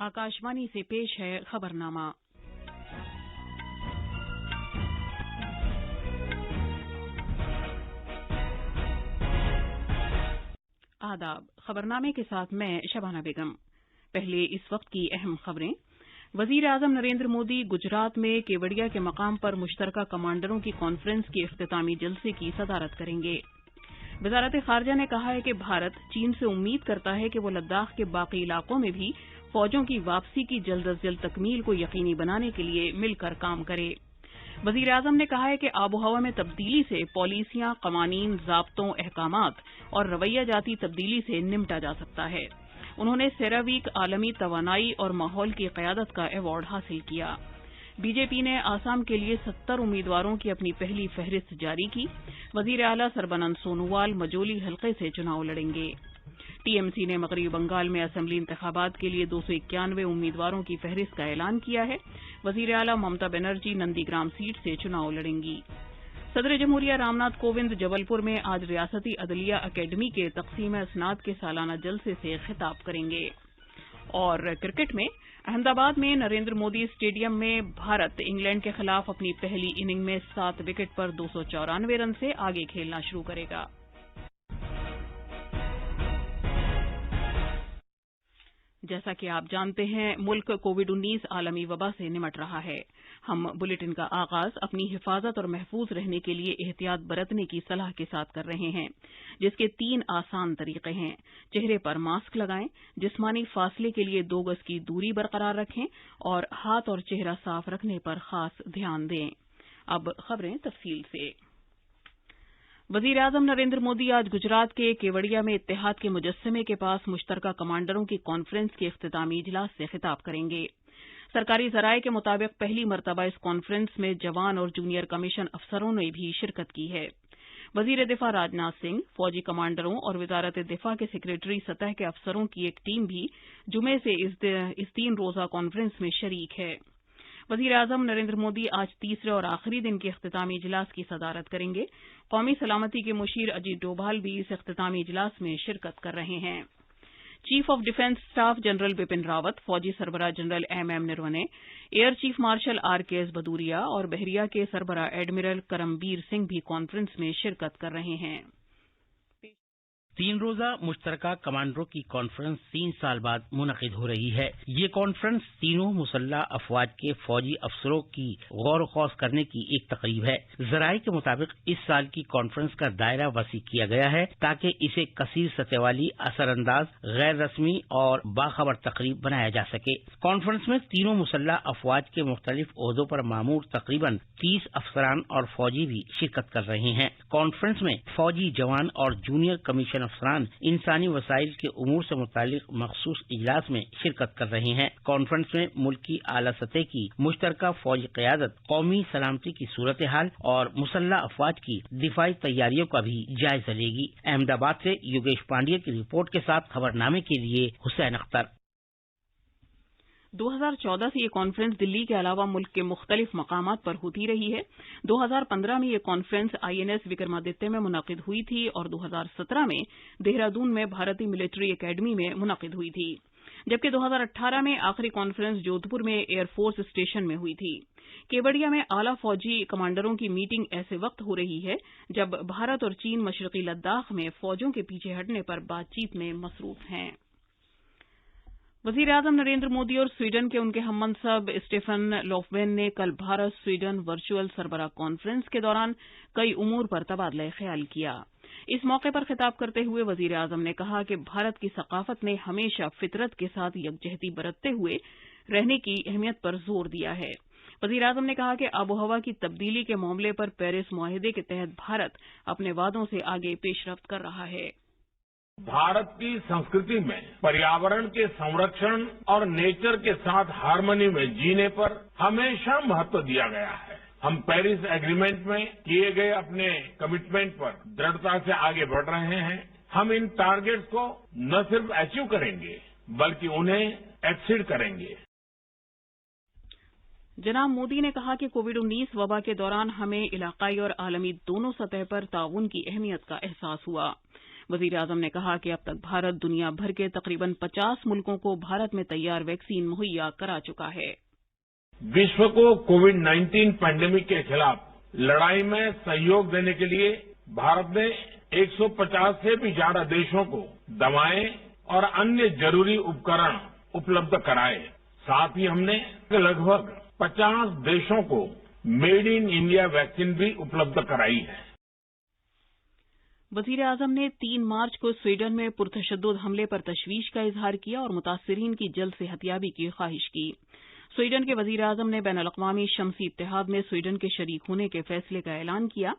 आकाशवाणी से पेश है खबरनामा। आदाब। खबरनामे के साथ मैं शबाना बेगम। पहले इस वक्त की अहम खबरें। वजीर आजम नरेंद्र मोदी गुजरात में केवड़िया के मकाम पर मुश्तरका कमांडरों की कॉन्फ्रेंस के इख्तितामी जलसे की सदारत करेंगे। वजारत खारजा ने कहा है कि भारत चीन से उम्मीद करता है कि वो लद्दाख के बाकी इलाकों में भी फौजों की वापसी की जल्द अज जल्द तकमील को यकीनी बनाने के लिए मिलकर काम करे। वजीर आजम ने कहा है कि आबोहवा में तब्दीली से पॉलिसियां, कवानीन, ज़ाब्तों, अहकामात और रवैया जाती तब्दीली से निपटा जा सकता है। उन्होंने सेरावीक आलमी तवानाई और माहौल की क़यादत का अवार्ड हासिल किया। बीजेपी ने आसाम के लिए 70 उम्मीदवारों की अपनी पहली फहरिस्त जारी की। वजीर आला सरबानंद सोनोवाल मजोली हलके से चुनाव लड़ेंगे। टीएमसी ने मगरबी बंगाल में असेंबली इंतखाबात के लिए 291 उम्मीदवारों की फहरिस्त का ऐलान किया है। वजीर आला ममता बनर्जी नंदीग्राम सीट से चुनाव लड़ेंगी। सदर जमहूरिया रामनाथ कोविंद जबलपुर में आज रियासती अदलिया अकेडमी के तकसीम असनाद के सालाना जलसे से खिताब करेंगे। और क्रिकेट में अहमदाबाद में नरेंद्र मोदी स्टेडियम में भारत इंग्लैंड के खिलाफ अपनी पहली इनिंग में 7 विकेट पर 294 रन से आगे खेलना शुरू करेगा। जैसा कि आप जानते हैं, मुल्क कोविड-19 आलमी वबा से निमट रहा है। हम बुलेटिन का आगाज अपनी हिफाजत और महफूज रहने के लिए एहतियात बरतने की सलाह के साथ कर रहे हैं, जिसके 3 आसान तरीके हैं। चेहरे पर मास्क लगाएं, जिस्मानी फासले के लिए 2 गज की दूरी बरकरार रखें और हाथ और चेहरा साफ रखने पर खास ध्यान दें। अब खबरें तफसील से। वजीर आजम नरेंद्र मोदी आज गुजरात के केवड़िया में इत्तेहाद के मुजस्समे के पास मुश्तरका कमांडरों की कॉन्फ्रेंस के इख्तितामी इजलास से खिताब करेंगे। सरकारी ज़राए के मुताबिक पहली मरतबा इस कॉन्फ्रेंस में जवान और जूनियर कमीशन अफसरों ने भी शिरकत की है। वजीर दिफा राजनाथ सिंह, फौजी कमांडरों और वजारत दिफा के सेक्रेटरी सतह के अफसरों की एक टीम भी जुमे से इस 3 रोज़ा कॉन्फ्रेंस में शरीक है। वजीर आजम नरेंद्र मोदी आज तीसरे और आखिरी दिन के इख्तितामी इजलास की सदारत करेंगे। कौमी सलामती के मुशीर अजीत डोभाल भी इस इख्तितामी इजलास में शिरकत कर रहे हैं। Chief of defence staff general Bipin Rawat, फौजी सरबराह general MM Naravane, air chief marshal RKS Bhadauria और बहरिया के सरबराह एडमिरल करमबीर सिंह भी कॉन्फ्रेंस में शिरकत कर रहे हैं। 3 रोजा मुश्तरका कमांडरों की कॉन्फ्रेंस 3 साल बाद मुनक़िद हो रही है। ये कॉन्फ्रेंस तीनों मुसल्लह अफवाज के फौजी अफसरों की गौर खौस करने की एक तकरीब है। ज़राए के मुताबिक इस साल की कॉन्फ्रेंस का दायरा वसी किया गया है ताकि इसे कसीर सतह वाली, असरअंदाज, गैर रस्मी और बाखबर तकरीब बनाया जा सके। कॉन्फ्रेंस में तीनों मुसल्लह अफवाज के मुख्तलिफ ओहदों पर मामूर तकरीबन 30 अफसरान और फौजी भी शिरकत कर रहे हैं। कॉन्फ्रेंस में फौजी जवान और जूनियर कमीशन अफसरान इंसानी वसाइल के उमूर से मुतालिक मखसूस इजलास में शिरकत कर रहे हैं। कॉन्फ्रेंस में मुल्क की आला सतह की मुश्तरका फौजी क़यादत, कौमी सलामती की सूरत हाल और मुसल्लह अफवाज की दिफाई तैयारियों का भी जायजा लेगी। अहमदाबाद से योगेश पांडेय की रिपोर्ट के साथ खबरनामे के लिए हुसैन अख्तर। 2014 से ये कॉन्फ्रेंस दिल्ली के अलावा मुल्क के मुख्तलिफ मकामात पर होती रही है। 2015 में ये कॉन्फ्रेंस INS विक्रमादित्य में मुनक़िद हुई थी और 2017 में देहरादून में भारतीय मिलिट्री अकेडमी में मुनक़िद हुई थी, जबकि 2018 में आखिरी कॉन्फ्रेंस जोधपुर में एयरफोर्स स्टेशन में हुई थी। केवड़िया में आला फौजी कमांडरों की मीटिंग ऐसे वक्त हो रही है जब भारत और चीन मशरक़ी लद्दाख में फौजों के पीछे हटने पर बातचीत में मसरूफ हैं। वजीर आजम नरेंद्र मोदी और स्वीडन के उनके हममनसब स्टेफन लोफवेन ने कल भारत स्वीडन वर्चुअल सरबराह कॉन्फ्रेंस के दौरान कई उमूर पर तबादला ख्याल किया। इस मौके पर खिताब करते हुए वजीर आजम ने कहा कि भारत की सकाफत ने हमेशा फितरत के साथ यकजहती बरतते हुए रहने की अहमियत पर जोर दिया है। वजीर आजम ने कहा कि आबोहवा की तब्दीली के मामले पर पेरिस मुआहिदे के तहत भारत अपने वादों से आगे पेशरफ्त कर रहा है। भारत की संस्कृति में पर्यावरण के संरक्षण और नेचर के साथ हार्मनी में जीने पर हमेशा महत्व दिया गया है। हम पेरिस एग्रीमेंट में किए गए अपने कमिटमेंट पर दृढ़ता से आगे बढ़ रहे हैं। हम इन टारगेट्स को न सिर्फ अचीव करेंगे बल्कि उन्हें एक्सीड करेंगे। जनाब मोदी ने कहा कि कोविड-19 वबा के दौरान हमें इलाकाई और आलमी दोनों सतह पर ताउन की अहमियत का एहसास हुआ। وزیر اعظم نے کہا کہ اب تک بھارت دنیا بھر کے تقریباً 50 ملکوں کو بھارت میں تیار ویکسین مہیا کرا چکا ہے۔ विश्व को कोविड-19 पैंडेमिक के खिलाफ लड़ाई में सहयोग देने के लिए भारत ने 150 से भी ज्यादा देशों को दवाएं और अन्य जरूरी उपकरण उपलब्ध कराए। साथ ही हमने लगभग 50 देशों को मेड इन इंडिया वैक्सीन भी उपलब्ध कराई है। वजीर आजम ने 3 मार्च को स्वीडन में पुरतशद्दुद हमले पर तशवीश का इजहार किया और मुतासिरीन की जल्द सेहतियाबी की ख्वाहिश की। स्वीडन के वजीर आजम ने बैन अल-अक़वामी शमसी इत्तेहाद में स्वीडन के शरीक होने के फैसले का ऐलान किया।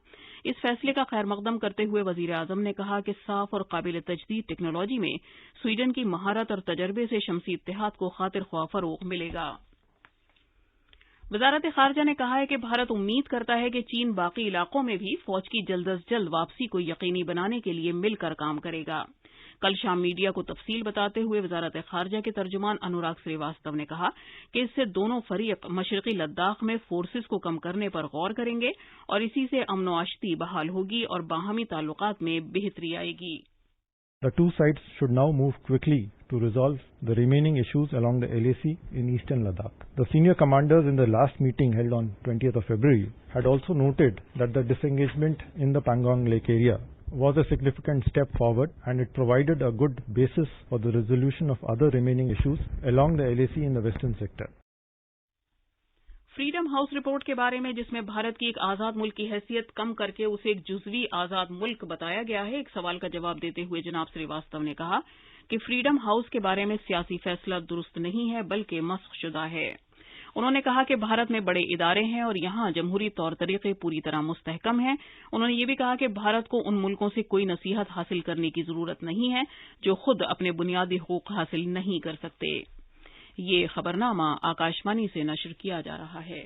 इस फैसले का खैर मकदम करते हुए वजीर आजम ने कहा कि साफ और काबिल तजदीद टेक्नोलॉजी में स्वीडन की महारत और तजर्बे से शमसी इत्तेहाद को खातिर ख्वाह फरोग मिलेगा। वजारत खारजा ने कहा है कि भारत उम्मीद करता है कि चीन बाकी इलाकों में भी फौज की जल्द अज जल्द वापसी को यकीनी बनाने के लिए मिलकर काम करेगा। कल शाम मीडिया को तफसील बताते हुए वजारत खारजा के तर्जुमान अनुराग श्रीवास्तव ने कहा कि इससे दोनों फरीक मशरकी लद्दाख में फोर्सेस को कम करने पर गौर करेंगे और इसी से अमन व आशती बहाल होगी और बाहमी ताल्लुकात में बेहतरी आएगी। The two sides should now move quickly to resolve the remaining issues along the LAC in eastern Ladakh. The senior commanders in the last meeting held on 20th of February had also noted that the disengagement in the Pangong Lake area was a significant step forward and it provided a good basis for the resolution of other remaining issues along the LAC in the western sector. Freedom house report के बारे में जिसमें भारत की एक आजाद मुल्क की हैसियत कम करके उसे एक जुज़वी आजाद मुल्क बताया गया है, एक सवाल का जवाब देते हुए जनाब श्रीवास्तव ने कहा कि फ्रीडम हाउस के बारे में सियासी फैसला दुरुस्त नहीं है बल्कि मस्खशुदा है। उन्होंने कहा कि भारत में बड़े इदारे हैं और यहां जमहूरी तौर तरीके पूरी तरह मुस्तहकम हैं। उन्होंने ये भी कहा कि भारत को उन मुल्कों से कोई नसीहत हासिल करने की जरूरत नहीं है जो खुद अपने बुनियादी हुकूक हासिल नहीं कर सकते। ये खबरनामा आकाशवाणी से नशर किया जा रहा है।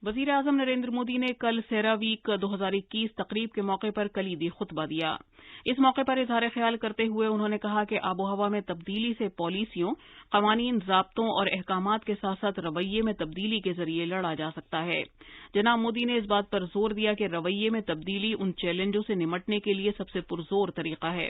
वजीर आजम नरेंद्र मोदी ने कल सेरा वीक 2021 तकरीब के मौके पर कलीदी खुतबा दिया। इस मौके पर इजहार ख्याल करते हुए उन्होंने कहा कि आबोहवा में तब्दीली से पॉलिसियों, कवानीन, ज़ाब्तों और अहकामात के साथ साथ रवैये में तब्दीली के जरिए लड़ा जा सकता है। जनाब मोदी ने इस बात पर जोर दिया कि रवैये में तब्दीली उन चैलेंजों से निमटने के लिए सबसे पुरजोर तरीका है।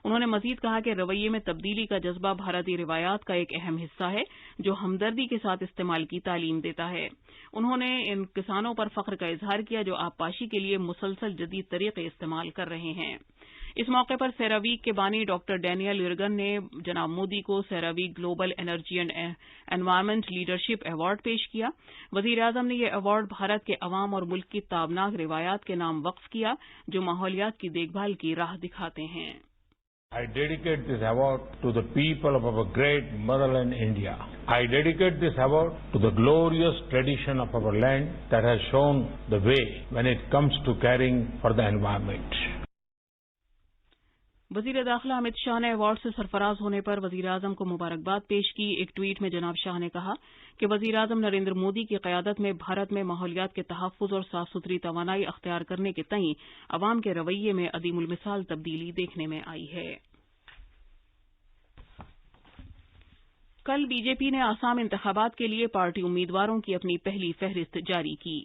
उन्होंने मजीद कहा कि रवैये में तब्दीली का जज्बा भारतीय रिवायात का एक अहम हिस्सा है जो हमदर्दी के साथ इस्तेमाल की तालीम देता है। उन्होंने इन किसानों पर फख्र का इजहार किया जो आबपाशी के लिए मुसलसल जदीद तरीके इस्तेमाल कर रहे हैं। इस मौके पर सेरावीक के बानी डॉक्टर डैनियल युर्गन ने जनाब मोदी को CERAWeek global energy and environment leadership award पेश किया। वजीर आजम ने यह अवार्ड भारत के अवाम और मुल्क की ताबनाक रिवायात के नाम वक्फ किया जो माहौलियात की देखभाल की राह दिखाते हैं। I dedicate this award to the people of our great motherland India. I dedicate this award to the glorious tradition of our land that has shown the way when it comes to caring for the environment. वजीर दाखिला अमित शाह ने award से सरफराज होने पर वजीर आजम को मुबारकबाद पेश की। एक ट्वीट में जनाब शाह ने कहा कि वजीर आजम नरेंद्र मोदी की क़यादत में भारत में माहौलियात के तहफ़्फ़ुज़ और साफ सुथरी तवानाई अख्तियार करने के तईं अवाम के रवैये में अदीमुल मिसाल तब्दीली देखने में आई है। कल बीजेपी ने आसाम इंतखाबात के लिए पार्टी उम्मीदवारों की अपनी पहली फहरिस्त जारी की।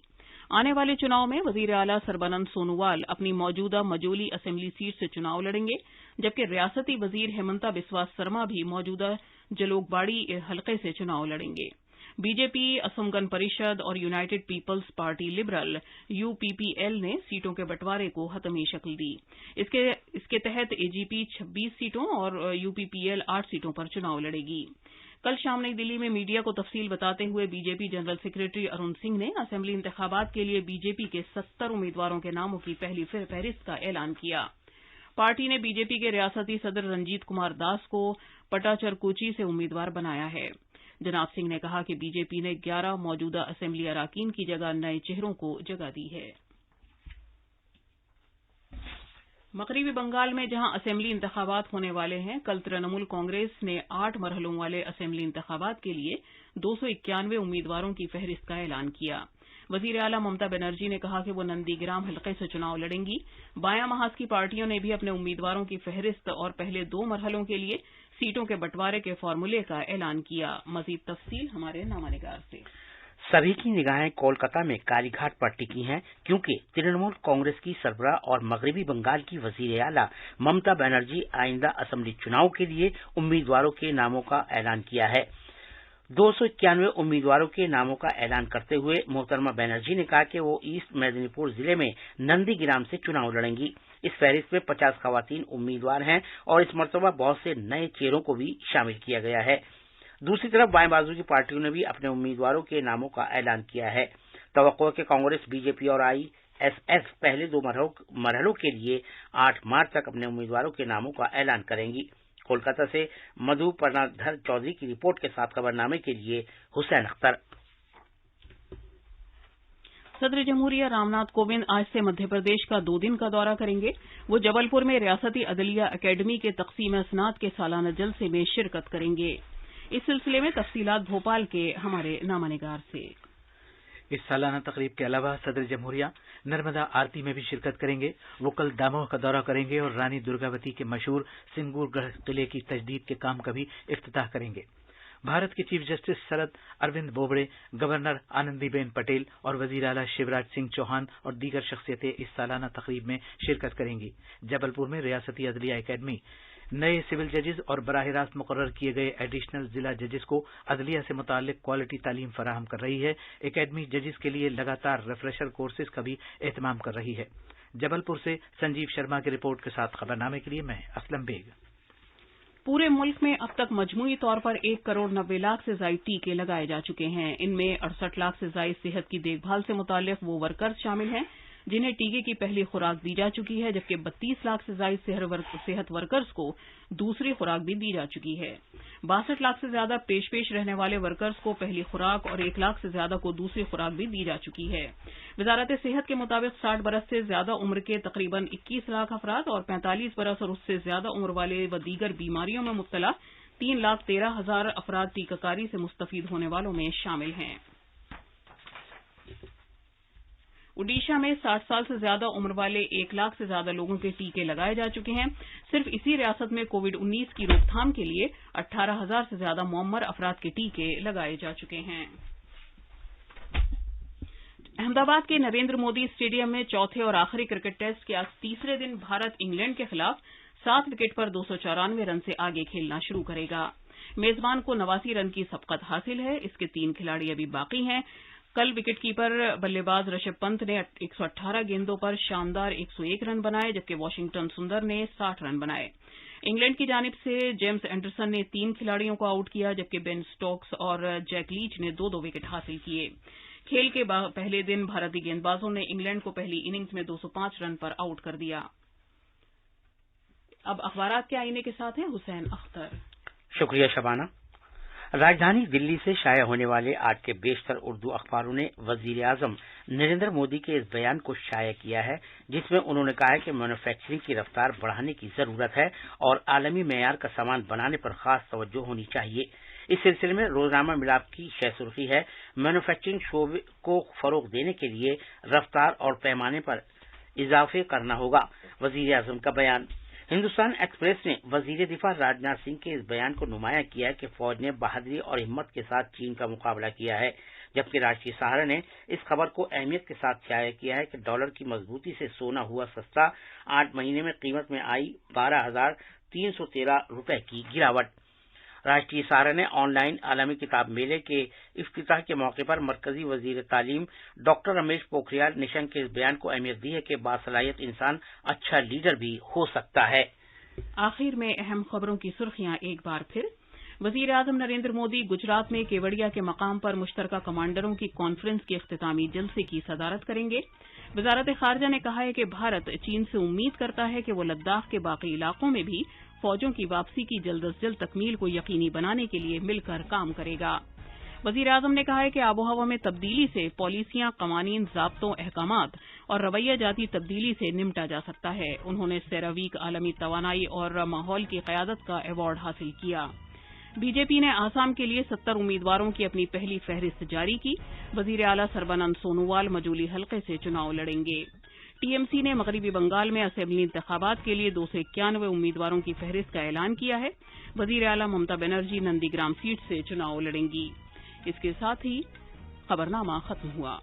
आने वाले चुनाव में वजीर आला सरबानंद सोनोवाल अपनी मौजूदा मजोली असेंबली सीट से चुनाव लड़ेंगे जबकि रियासती वजीर हेमंता बिस्वा सरमा भी मौजूदा जलोकबाड़ी हलके से चुनाव लड़ेंगे। बीजेपी, असम गण परिषद और united people's party liberal UPPL ने सीटों के बंटवारे को हतमी शक्ल दी। इसके तहत एजीपी 26 सीटों और यूपीपीएल 8 सीटों पर चुनाव लड़ेगी। कल शाम नई दिल्ली में मीडिया को तफसील बताते हुए BJP general secretary Arun Singh ने असेंबली इंतखाबात के लिए बीजेपी के 70 उम्मीदवारों के नामों की पहली फहरिस्त का ऐलान किया। पार्टी ने बीजेपी के रियासती सदर रंजीत कुमार दास को पटाचरकोची से उम्मीदवार बनाया है। जनाब सिंह ने कहा कि बीजेपी ने 11 मौजूदा असेंबली अराकीन की जगह नए चेहरों को जगह दी है। मगरबी बंगाल में जहां असेंबली इंतखाबात होने वाले हैं, कल तृणमूल कांग्रेस ने 8 मरहलों वाले असेंबली इंतखाबात के लिए 291 उम्मीदवारों की फहरिस्त का ऐलान किया। वजीर आला ममता बनर्जी ने कहा कि वो नंदीग्राम हलके से चुनाव लड़ेंगी। बायां महाज की पार्टियों ने भी अपने उम्मीदवारों की फहरिस्त और पहले 2 मरहलों के लिए सीटों के बंटवारे के फार्मूले का ऐलान किया। मजीद तफसील हमारे नामानिगार से। सभी की निगाहें कोलकाता में कालीघाट पर टिकी हैं क्योंकि तृणमूल कांग्रेस की सरबराह और मगरबी बंगाल की वजीर आला ममता बनर्जी आइंदा असेंबली चुनाव के लिए उम्मीदवारों के नामों का ऐलान किया है। 291 उम्मीदवारों के नामों का ऐलान करते हुए मोहतरमा बनर्जी ने कहा कि वो ईस्ट मेदिनीपुर जिले में नंदीग्राम से चुनाव लड़ेंगी। इस फहरिस्त में 50 खवातीन उम्मीदवार हैं और इस मरतबा बहुत से नए चेहरों को भी शामिल किया गया है। दूसरी तरफ बाएं बाजू की पार्टियों ने भी अपने उम्मीदवारों के नामों का ऐलान किया है। तवक्को है कि कांग्रेस, बीजेपी और आईएसएफ पहले दो मरहलों के लिए 8 मार्च तक अपने उम्मीदवारों के नामों का ऐलान करेंगी। कोलकाता से मधु पर्णाधर चौधरी की रिपोर्ट के साथ खबरनामे के लिए हुसैन अख्तर। सदर जमहूरिया रामनाथ कोविंद आज से मध्य प्रदेश का 2 दिन का दौरा करेंगे। वो जबलपुर में रियासती अदलिया अकेडमी के तकसीम असनाद के सालाना जलसे में शिरकत करेंगे। इस सिलसिले में तफसीलात भोपाल के हमारे नामानिगार से। इस सालाना तकरीब के अलावा सदर जमहूरिया नर्मदा आरती में भी शिरकत करेंगे। वो कल दामोह का दौरा करेंगे और रानी दुर्गावती के मशहूर सिंगूरगढ़ किले की तजदीद के काम का भी इफ्तिताह करेंगे। भारत के chief justice Sharad Arvind Bobde, governor Anandiben Patel और वजीर आला शिवराज सिंह चौहान और दीगर शख्सियतें इस सालाना तकरीब में शिरकत करेंगी। जबलपुर में रियासती अदलिया अकेडमी नए सिविल जजेस और बराह रास्त मुकर्रर किए गए एडिशनल जिला जजेस को अदलिया से मुताल्लिक क्वालिटी तालीम फराहम कर रही है। एकेडमी जजेस के लिए लगातार रिफ्रेशर कोर्सेज का भी एहतमाम कर रही है। जबलपुर से संजीव शर्मा की रिपोर्ट के साथ खबरनामे के लिए मैं असलम बेग। पूरे मुल्क में अब तक मजमूई तौर पर 1 करोड़ 90 लाख से ज्यादा टीके लगाए जा चुके हैं। इनमें 68 लाख से ज्यादा सेहत की देखभाल से मुताल्लिक वो वर्कर्स शामिल हैं जिन्हें टीके की पहली खुराक दी जा चुकी है, जबकि 32 लाख से ज्यादा सेहत वर्कर्स को दूसरी खुराक भी दी जा चुकी है। 62 लाख से ज्यादा पेश रहने वाले वर्कर्स को पहली खुराक और 1 लाख से ज्यादा को दूसरी खुराक भी दी जा चुकी है। वजारत सेहत के मुताबिक 60 बरस से ज्यादा उम्र के तकरीबन 21 लाख अफराद और 45 बरस और उससे ज्यादा उम्र वाले व दीगर बीमारियों में मुब्तला 3,13,000 अफराद टीकाकारी से मुस्तफीद होने वालों में शामिल हैं। ओडिशा में 60 साल से ज्यादा उम्र वाले 1 लाख से ज्यादा लोगों के टीके लगाए जा चुके हैं। सिर्फ इसी रियासत में कोविड-19 की रोकथाम के लिए 18,000 से ज्यादा मुअम्मर अफराद के टीके लगाए जा चुके हैं। अहमदाबाद के नरेंद्र मोदी स्टेडियम में चौथे और आखिरी क्रिकेट टेस्ट के आज तीसरे दिन भारत इंग्लैंड के खिलाफ 7 विकेट पर 294 रन से आगे खेलना शुरू करेगा। मेजबान को 89 रन की सबकत हासिल है। इसके 3 खिलाड़ी अभी बाकी हैं। कल विकेटकीपर बल्लेबाज ऋषभ पंत ने 118 गेंदों पर शानदार 101 रन बनाए, जबकि वाशिंगटन सुंदर ने 60 रन बनाए। इंग्लैंड की जानिब से जेम्स एंडरसन ने 3 खिलाड़ियों को आउट किया, जबकि बेन स्टोक्स और जैक लीच ने 2-2 विकेट हासिल किए। खेल के पहले दिन भारतीय गेंदबाजों ने इंग्लैंड को पहली इनिंग्स में 205 रन पर आउट कर दिया। अब अखबारात के आईने के साथ हैं हुसैन अख्तर। शुक्रिया शबाना। राजधानी दिल्ली से शाया होने वाले आज के बेशतर उर्दू अखबारों ने वजीर आजम नरेंद्र मोदी के इस बयान को शाया किया है जिसमें उन्होंने कहा है कि मैन्युफैक्चरिंग की रफ्तार बढ़ाने की जरूरत है और आलमी मेयार का सामान बनाने पर खास तवज्जो होनी चाहिए। इस सिलसिले में रोजनामा मिलाप की शह सुर्खी है, मैन्युफैक्चरिंग शोबे को फरोग देने के लिए रफ्तार और पैमाने पर इजाफे करना होगा। वजीर आजम का बयान। हिंदुस्तान एक्सप्रेस ने वजीर दिफा राजनाथ सिंह के इस बयान को नुमाया किया है कि फौज ने बहादुरी और हिम्मत के साथ चीन का मुकाबला किया है, जबकि राष्ट्रीय सहारा ने इस खबर को अहमियत के साथ शाया किया है कि डॉलर की मजबूती से सोना हुआ सस्ता, 8 महीने में कीमत में आई 12,313 रुपए की गिरावट। राष्ट्रीय सहारा ने ऑनलाइन आलमी किताब मेले के इफ्तिताह के मौके पर मरकजी वजीर तालीम डॉक्टर रमेश पोखरियाल निशंक के इस बयान को अहमियत दी है कि बासलाहियत इंसान अच्छा लीडर भी हो सकता है। आखिर में अहम खबरों की सुर्खियां एक बार फिर। वजीर आजम नरेंद्र मोदी गुजरात में केवड़िया के मकाम पर मुश्तरका कमांडरों की कॉन्फ्रेंस के इख्तितामी जलसे की सदारत करेंगे। वजारत खारजा ने कहा है कि भारत चीन से उम्मीद करता है कि वो लद्दाख के बाकी इलाकों में भी फौजों की वापसी की जल्द अज जल्द तकमील को यकीनी बनाने के लिए मिलकर काम करेगा। वजीर आजम ने कहा है कि आबोहवा में तब्दीली से पॉलिसियां, कवानीन, ज़ाब्तों, अहकामात और रवैया जाती तब्दीली से निपटा जा सकता है। उन्होंने सेरावीक आलमी तवानाई और माहौल की क़यादत का अवार्ड हासिल किया। बीजेपी ने आसाम के लिए 70 उम्मीदवारों की अपनी पहली फहरिस्त जारी की। वजीर आला सर्बानंद सोनोवाल मजूली हल्के से चुनाव लड़ेंगे। टीएमसी ने मगरबी बंगाल में असेंबली इंतखाबात के लिए 291 उम्मीदवारों की फहरिस्त का ऐलान किया है। वजीर आला ममता बनर्जी नंदीग्राम सीट से चुनाव लड़ेंगी। इसके साथ ही खबरनामा खत्म हुआ।